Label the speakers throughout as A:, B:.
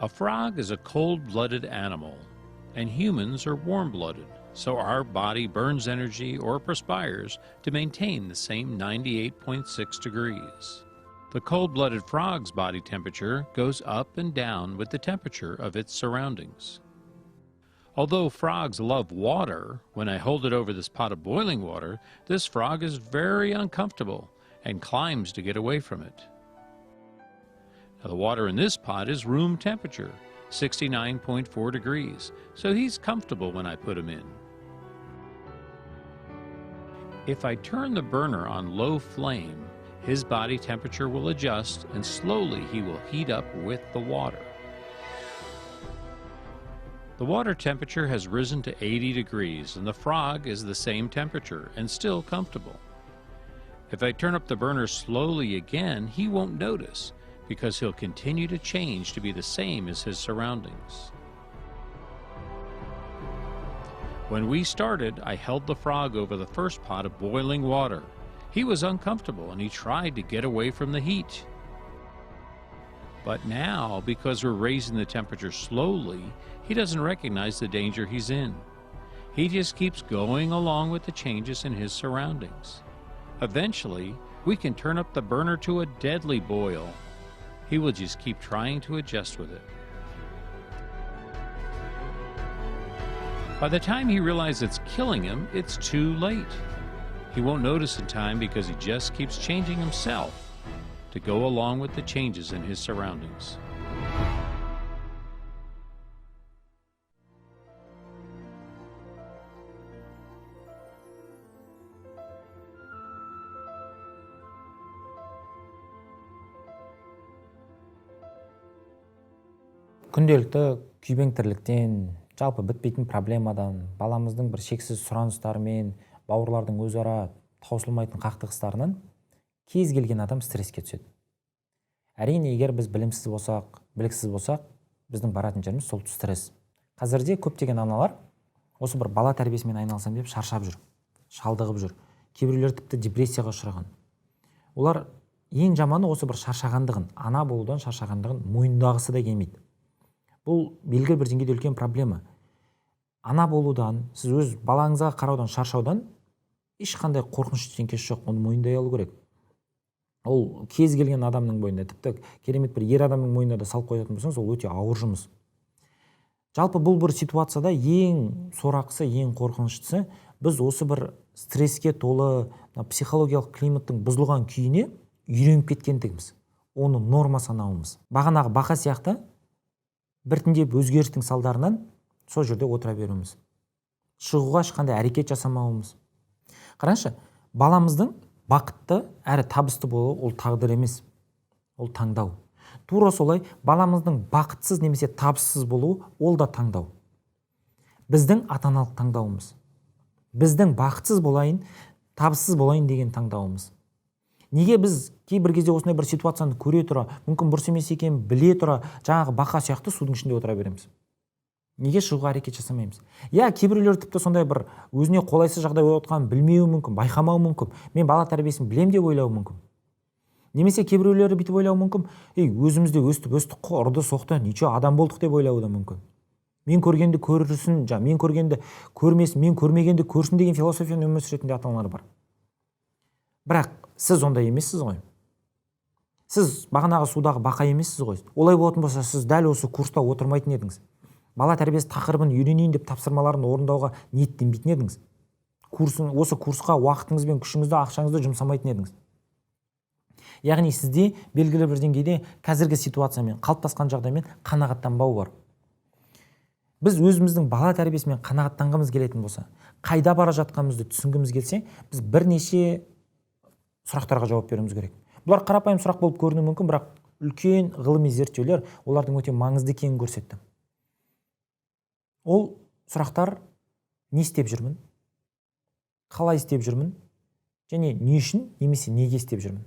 A: A frog is a cold-blooded animal, and humans are warm-blooded, so our body burns energy or perspires to maintain the same 98.6 degrees. The cold-blooded frog's body temperature goes up and down with the temperature of its surroundings. Although frogs love water, when I hold it over this pot of boiling water, this frog is very uncomfortable and climbs to get away from it. Now, the water in this pot is room temperature, 69.4 degrees, so he's comfortable when I put him in. If I turn the burner on low flame, his body temperature will adjust and slowly he will heat up with the water. The water temperature has risen to 80 degrees and the frog is the same temperature and still comfortable. If I turn up the burner slowly again, he won't notice because he'll continue to change to be the same as his surroundings. When we started, I held the frog over the first pot of boiling water. He was uncomfortable and he tried to get away from the heat. But now, because we're raising the temperature slowly, he doesn't recognize the danger he's in. He just keeps going along with the changes in his surroundings. Eventually, we can turn up the burner to a deadly boil. He will just keep trying to adjust with it. By the time he realizes it's killing him, it's too late. He won't notice in time because he just keeps changing himself to go along with the changes in his surroundings.
B: Күнделікті күйбең тірліктен, жалпы бітпейтін проблемадан, баламыздың бір шексіз сұраныстарымен, бауырлардың өзара таусылмайтын қақтығыстарынан кез келген адам стресске түседі. Әрине, егер біз білімсіз болсақ, біліксіз болсақ, біздің баратын жеріміз сол стресс. Қазірде көптеген аналар осы бір бала тәрбиесімен айналысам деп шаршап жүр, шалдығып жүр. Кейбіреулер тіпті депрессияға ұшыраған. Олар ең жаманы осы бір шаршағандығын, ана болудан шаршағандығын мойындағысы да келмейді. Бұл белгілі бір деңгейде үлкен проблема. Ана болудан, сіз өз балаңызға қараудан, шаршаудан ешқандай қорқыныш ештеңесі жоқ, оны мойындай алу керек. Ол кез келген адамның бойында, тіпті керемет бір ер адамның мойнына да салып қоятын болсаңыз, ол өте ауыр жұмыс. Жалпы бұл бір ситуацияда ең сорақысы, ең қорқыныштысы, біз осы бір стресске толы психологиялық климаттың бұзылған күйіне үйреніп кеткендігіміз, оны норма санауымыз. Бағанағы бақа сияқты біртіндеп өзгерістің салдарынан сол жерде отыра беруіміз. Шығуға ешқандай әрекет жасамауымыз. Қараңызшы, баламыздың бақытты әрі табысты болуы ол тағдыр емес, ол таңдау. Тура солай баламыздың бақытсыз немесе табыссыз болуы ол да таңдау. Біздің ата-аналық таңдауымыз. Біздің бақытсыз болайын, табыссыз болайын деген таңдауымыз. Неге біз кейбір кезде осындай бір ситуацияны көре тұра, мүмкін бұрыс емес екенін біле тұра, жаңағы бақа сияқты судың ішінде отыра береміз? Неге шығуға әрекет жасамаймыз? Я, кейбіреулер тіпті сондай бір өзіне қолайсыз жағдай болып отқанын білмеуі мүмкін, байқамауы мүмкін. Мен бала тәрбиесін білем деп ойлауы мүмкін. Немесе кейбіреулері бүйтіп ойлауы мүмкін, өзімізде өстік, ұрды, соқты, ничего адам болдық деп ойлауы да мүмкін. Мен көргенді көрсін, мен көргенді көрмесін, мен көрмегенді көрсін деген философияны өмір сүретін ата-аналар бар. Бірақ сіз ондай емессіз ғой. Сіз бағанағы судағы бақа емессіз ғой. Олай болатын болса, сіз дәл осы курста отырмайтын едіңіз. Бала тәрбиесі тақырыбын үйренейін деп тапсырмаларын орындауға ниеттенбейтін едіңіз. Осы курсқа уақытыңыз бен күшіңізді, ақшаңызды жұмсамайтын едіңіз. Яғни сізде белгілі бір деңгейде қазіргі ситуациямен, қалыптасқан жағдаймен қанағаттанбау бар. Біз өзіміздің бала тәрбиесімен қанағаттанғымыз келетін болса, қайда бара жатқанымызды түсінгіміз келсе, біз бірнеше сұрақтарға жауап беруіміз керек. Бұлар қарапайым сұрақ болып көрінуі мүмкін, бірақ үлкен ғылыми зерттеулер олардың өте маңызды екенін көрсетті. Ол сұрақтар: не істеп жүрмін, қалай істеп жүрмін, және не үшін немесе неге істеп жүрмін.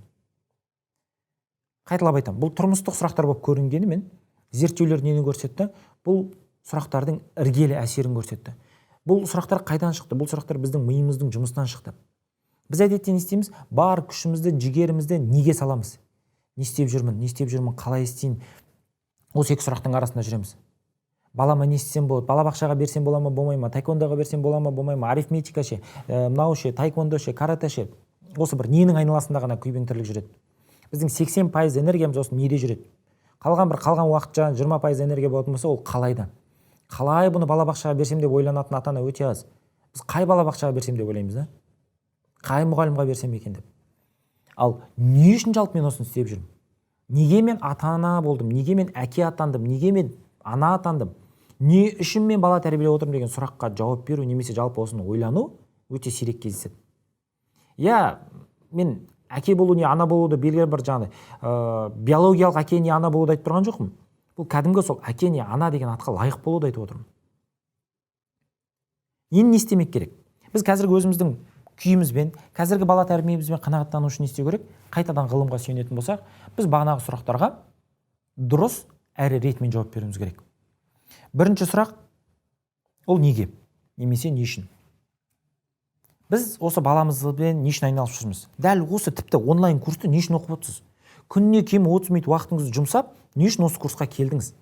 B: Қайталап айтамын, бұл тұрмыстық сұрақтар болып көрінгенімен, зерттеулер нені көрсетті? Бұл сұрақтардың іргелі әсерін көрсетті. Бұл сұрақтар қайдан шықты? Бұл сұрақтар біздің миымыздың жұмысынан шықты. Біз әдетте не істейміз? Бар күшімізді, жігерімізді неге саламыз? Не істеп жүрмін, қалай істейін? Осы екі сұрақтың арасында жүреміз. Балама не істесем болады? Балабақшаға берсем бола ма, болмай ма? Таэквондоға берсем бола ма, болмай ма? Арифметика ше, мынау ше, таэквондо ше, карате ше. Осы бір ненің айналасында ғана күйбең тірлік жүреді. Біздің 80% энергиямыз осы неде жүреді. Қалған уақытша 20% энергия болатын болса, ол қалайда. Қалай бұны балабақшаға берсем деп ойланатын ата-ана өте аз. Біз қай балабақшаға берсем деп ойлаймыз, да? Қай мұғалімге берсем екен деп. Ал не үшін жалпы мен осыны істеп жүрмін? Неге мен ата-ана болдым? Неге мен әке атандым? Неге мен ана атандым? Не үшін мен бала тәрбиелеп отырмын деген сұраққа жауап беру немесе жалпы осыны ойлану өте сирек кездеседі. Я мен әке болу не ана болуды белгілі бір жаңағы биологиялық әке не ана болуды айтып тұрған жоқпын. Бұл кәдімгі сол әке не ана деген атқа лайық болуды айтып отырмын. Енді не істемек керек? Біз қазіргі өзіміздің күйімізбен, қазіргі бала тәрбиемізбен қанағаттану үшін не істеу керек? Қайтадан ғылымға сүйенетін болсақ, біз бағанағы сұрақтарға дұрыс әрі ретімен жауап беруіміз керек. Бірінші сұрақ ол неге, немесе не үшін? Біз осы баламызбен не үшін айналысып жүрміз? Дәл осы тіпті онлайн курсты не үшін оқып отырсыз? Күніне кем 30 минут уақытыңызды жұмсап, не үшін осы курсқа келдіңіз?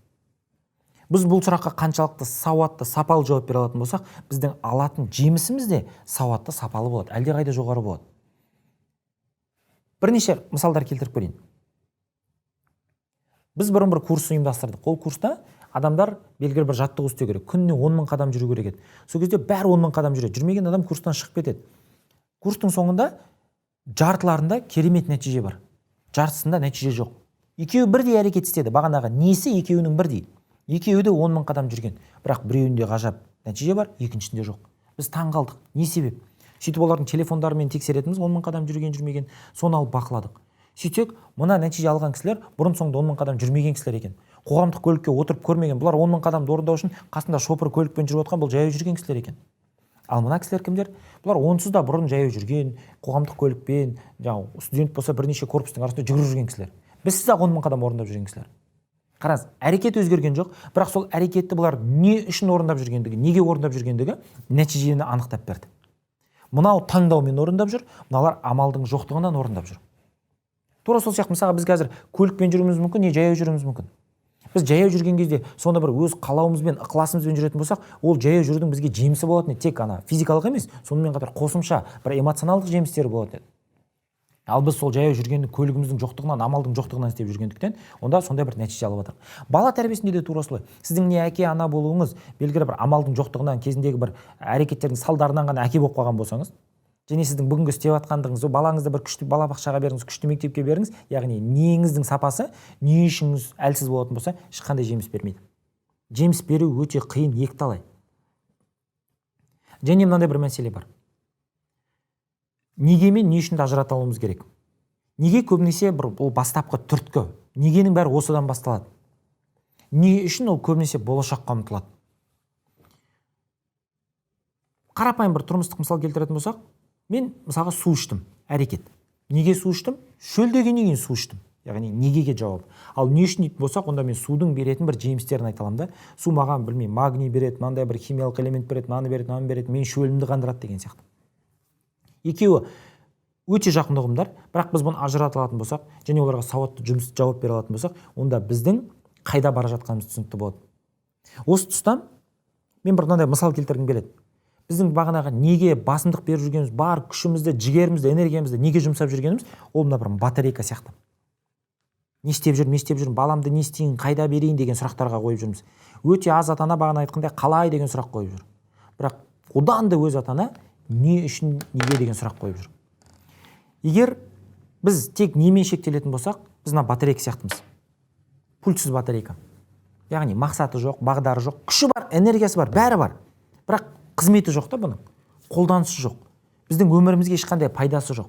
B: Біз бұл сұраққа қаншалықты сауатты, сапалы жауап бере алатын болсақ, біздің алатын жемісіміз де сауатты, сапалы болады, әлдеқайда жоғары болады. Бірнеше мысалдар келтіріп көрейін. Біз бұрын бір курс ұйымдастырдық. Ол курста адамдар белгілі бір жаттығу істеу керек. Күніне 10 000 қадам жүру керек еді. Сол кезде бәрі 10 000 қадам жүреді. Жүрмеген адам курстан шығып кетеді. Курстың соңында жартыларында керемет нәтиже бар. Жартысында нәтиже жоқ. Екеуі бірдей әрекет істеді. Бағанағы несі екеуінің бірдей. Екеуі де 10 000 қадам жүрген. Бірақ біреуінде ғажап нәтиже бар, екіншісінде жоқ. Біз таң қалдық. Не себеп? Сөйтіп олардың телефондарымен тексеретініміз 10 000 қадам жүрген, жүрмеген. Соны алып бақыладық. Сөйтсек, мына нәтиже алған кісілер бұрын соңды 10 000 қадам жүрмеген кісілер екен. Қоғамдық көлікке отырып көрмеген. Бұлар 10 000 қадамды орындау үшін қасында шопыр көлікпен жүріп отқан, бұл жаяу жүрген кісілер екен. Ал мына кісілер кімдер? Бұлар онсыз да бұрын жаяу жүрген, қоғамдық көлікпен, студент болса бірнеше корпустың арасында жүгіріп жүрген кісілер. Біз сіз-ақ 10 000 қадам орындап жүрген кісілер. Қараңыз, әрекет өзгерген жоқ, бірақ сол әрекетті бұлар не үшін орындап жүргендігі, неге орындап жүргендігі нәтижені анықтап берді. Мынау таңдаумен орындап жүр, мыналар амалдың жоқтығынан орындап жүр. Тура сол сияқты мысалға біз қазір көлікпен жүруіміз мүмкін, не жаяу жүруіміз мүмкін. Біз жаяу жүрген кезде сонда бір өз қалауымызбен, ықыласымызбен жүретін болсақ, ол жаяу жүрудің бізге жемісі болатын еді. Тек ана физикалық емес, сонымен қатар қосымша бір эмоционалдық жемістері болатын еді. Ал біз сол жаяу жүргенді көлігіміздің жоқтығынан, амалдың жоқтығынан істеп жүргендіктен, онда сондай бір нәтиже алып жатырмыз. Бала тәрбиесінде де тура солай. Сіздің не әке, ана болуыңыз белгілі бір амалдың жоқтығынан, кезіндегі бір әрекеттердің салдарынан ғана әке болып қалған болсаңыз, және сіздің бүгінгі істеп жатқандығыңыз, балаңызды бір күшті балабақшаға беріңіз, күшті мектепке беріңіз, яғни неңіздің сапасы, не ішіңіз әлсіз болатын болса, ешқандай жеміс бермейді. Жеміс беру өте қиын, екіталай. Және мынандай бір мәселе бар. Неге мен не үшін де ажырата алуымыз керек? Неге көбінесе ол бастапқы түрткі. Негенің бәрі осыдан басталады. Не үшін ол көбінесе болашаққа ұмтылады? Қарапайым бір тұрмыстық мысал келтіретін болсақ, мен мысалға су іштім, әрекет. Неге су іштім? Шөлдегеннен кейін су іштім. Яғни негеге жауап. Ал не үшін дейтін болсақ, онда мен судың беретін бір жемістерін айта аламын да. Су маған білмеймін, магний береді, мынандай бір химиялық элемент береді, мынаны береді, мынаны береді, мен шөлімді қандырады деген сияқты. Екеуі өте жақын ұғымдар, бірақ біз бұны ажырата алатын болсақ, және оларға сауатты жауап бере алатын болсақ, онда біздің қайда бара жатқанымыз түсінікті болады. Осы тұстан мен бір мынандай мысал келтіргім келеді. Біздің бағанағы неге басымдық беріп жүргеніміз, бар күшімізді, жігерімізді, энергиямызды неге жұмсап жүргеніміз, ол мына бір батарейка сияқты. Не істеп жүрмін, баламды не істейін, қайда берейін деген сұрақтарға қойып жүрміз. Өте аз ата-ана бағана айтқандай қалай деген сұрақ қойып жүр. Бірақ одан да өз ата-ана не үшін, неге деген сұрақ қойып жүр. Егер біз тек немен шектелетін болсақ, біз мына батарейка сияқтымыз. Пультсіз батарейка. Яғни мақсаты жоқ, бағдары жоқ, күші бар, энергиясы бар, бәрі бар. Бірақ қызметі жоқ та бұның. Қолданысы жоқ. Біздің өмірімізге ешқандай пайдасы жоқ.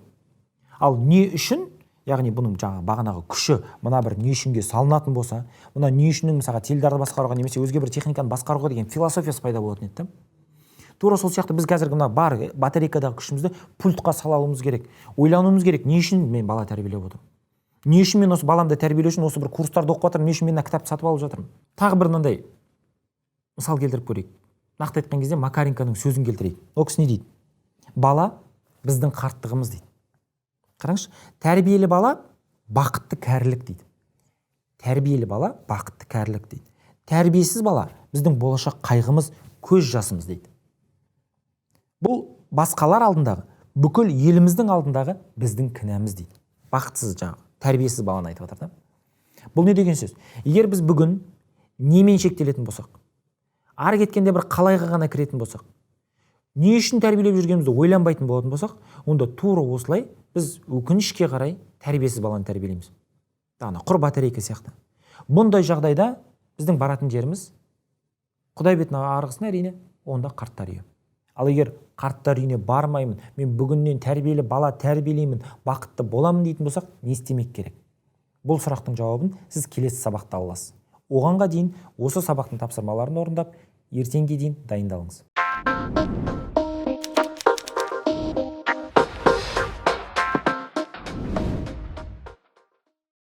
B: Ал не үшін, яғни бұның бағанағы күші мына бір не үшінге салынатын болса, мына не үшіннің мысалға теледидарды басқаруға немесе өзге бір техниканы басқаруға деген философиясы пайда болатын еді. Тура сол сияқты біз қазіргі мына бар батарейкадағы күшімізді пультқа сала алуымыз керек. Ойлануымыз керек, не үшін мен бала тәрбиелеп отырмын? Не үшін мен осы баламды тәрбиелеу үшін осы бір курстарды оқып жатырмын, не үшін мен кітапты сатып алып жатырмын? Тағы бір мынандай мысал келтіріп көрейік. Нақты айтқан кезде Макаренконың сөзін келтірейік. Ол кісі не дейді? Бала біздің қарттығымыз дейді. Қараңызшы, тәрбиелі бала бақытты кәрілік дейді. тәрбиелі бала бақытты кәрілік дейді. Тәрбиесіз бала біздің болашақ қайғымыз, көз жасымыз дейді. Бұл басқалар алдындағы, бүкіл еліміздің алдындағы біздің кінәміз дейді. Бақытсыз жаңағы, тәрбиесіз баланы айтып жатыр да. Бұл не деген сөз? Егер біз бүгін немен шектелетін болсақ, ары кеткенде бір қалайға ғана кіретін болсақ, не үшін тәрбиелеп жүргенімізді ойланбайтын болатын болсақ, онда тура осылай біз өкінішке қарай тәрбиесіз баланы тәрбиелейміз. Ана құр батарейка сияқты. Бұндай жағдайда біздің баратын жеріміз Құдай бетін арғысын әрине, онда қарттар үйі. Ал егер қарттар үйіне бармаймын, мен бүгіннен тәрбиелі бала тәрбиелеймін, бақытты боламын дейтін болсақ, не істемек керек? Бұл сұрақтың жауабын сіз келесі сабақта аласыз. Оғанға дейін осы сабақтың тапсырмаларын орындап, ертеңге дейін дайындалыңыз.